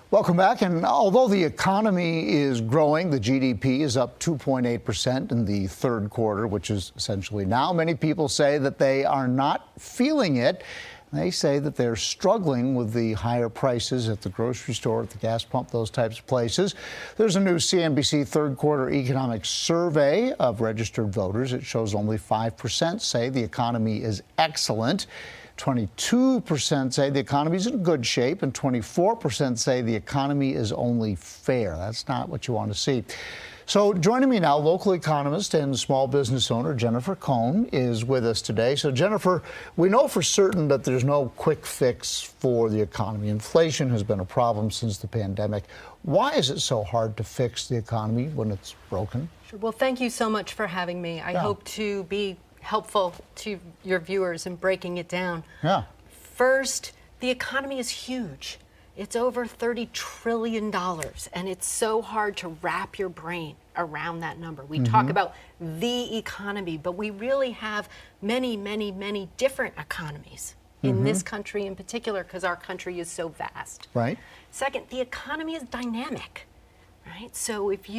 Welcome back. And although the economy is growing, the GDP is up 2.8% in the third quarter, which is essentially now. Many people say that they are not feeling it. They say that they're struggling with the higher prices at the grocery store, at the gas pump, those types of places. There's a new CNBC third quarter economic survey of registered voters. It shows only 5% say the economy is excellent. 22% say the economy is in good shape, and 24% say the economy is only fair. That's not what you want to see. So joining me now, local economist and small business owner Jennifer Kohn is with us today. So Jennifer, we know for certain that there's no quick fix for the economy. Inflation has been a problem since the pandemic. Why is it so hard to fix the economy when it's broken? Sure. Well, thank you so much for having me. I hope to be helpful to your viewers in breaking it down. Yeah. First, the economy is huge. It's over $30 trillion, and it's so hard to wrap your brain around that number. We talk about the economy, but we really have many, many, many different economies in this country in particular, because our country is so vast. Right. Second, the economy is dynamic, right? So it's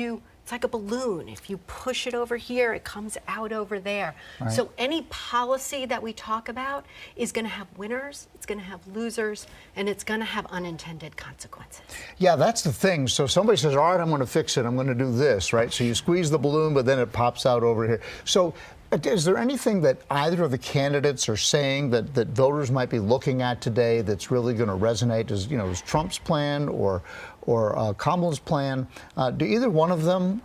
like a balloon. If you push it over here, it comes out over there. Right. So any policy that we talk about is going to have winners, it's going to have losers, and it's going to have unintended consequences. Yeah, that's the thing. So somebody says, all right, I'm going to fix it. I'm going to do this, right? So you squeeze the balloon, but then it pops out over here. So is there anything that either of the candidates are saying that voters might be looking at today that's really going to resonate? Is Trump's plan or Kamala's plan? Do either one of them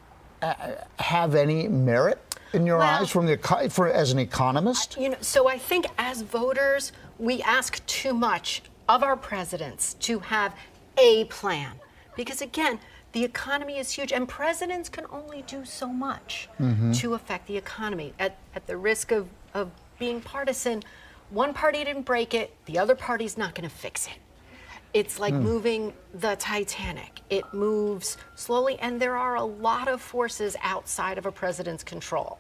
have any merit in your eyes as an economist? So I think as voters, we ask too much of our presidents to have a plan, because again, the economy is huge, and presidents can only do so much to affect the economy. At the risk of being partisan, one party didn't break it, the other party's not going to fix it. It's like moving the Titanic. It moves slowly, and there are a lot of forces outside of a president's control.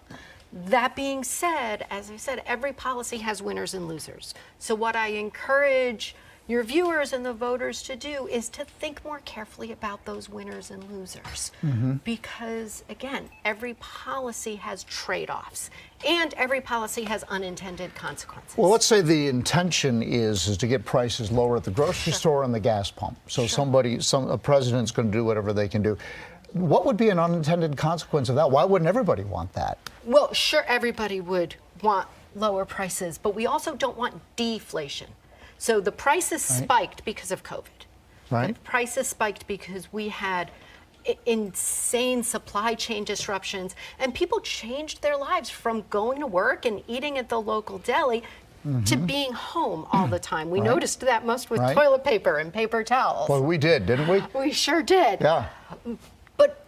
That being said, as I said, every policy has winners and losers. So what I encourage your viewers and the voters to do is to think more carefully about those winners and losers. Because, again, every policy has trade-offs, and every policy has unintended consequences. Well, let's say the intention is to get prices lower at the grocery store and the gas pump. So a president's going to do whatever they can do. What would be an unintended consequence of that? Why wouldn't everybody want that? Well, sure, everybody would want lower prices, but we also don't want deflation. So the prices spiked because of COVID. Right. The prices spiked because we had insane supply chain disruptions, and people changed their lives from going to work and eating at the local deli to being home all the time. We noticed that most with toilet paper and paper towels. Well, we did, didn't we? We sure did. Yeah. But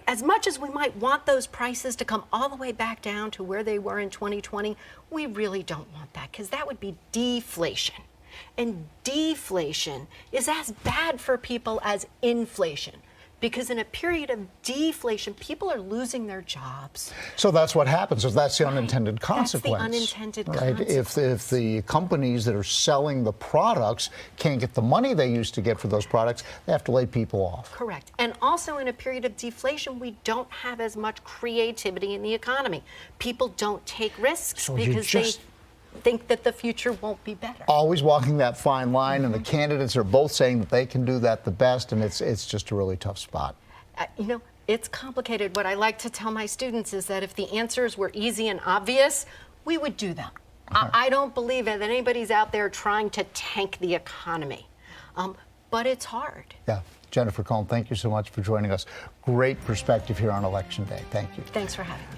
as much as we might want those prices to come all the way back down to where they were in 2020, we really don't want that, because that would be deflation. And deflation is as bad for people as inflation, because in a period of deflation, people are losing their jobs. So that's what happens. So that's the unintended consequence. That's the unintended If consequence. the companies that are selling the products can't get the money they used to get for those products, they have to lay people off. Correct. And also in a period of deflation, we don't have as much creativity in the economy. People don't take risks because they think that the future won't be better. Always walking that fine line, and the candidates are both saying that they can do that the best, and it's just a really tough spot. It's complicated. What I like to tell my students is that if the answers were easy and obvious, we would do them. I don't believe that anybody's out there trying to tank the economy, but it's hard. Yeah. Jennifer Kohn, thank you so much for joining us. Great perspective here on Election Day. Thank you. Thanks for having me.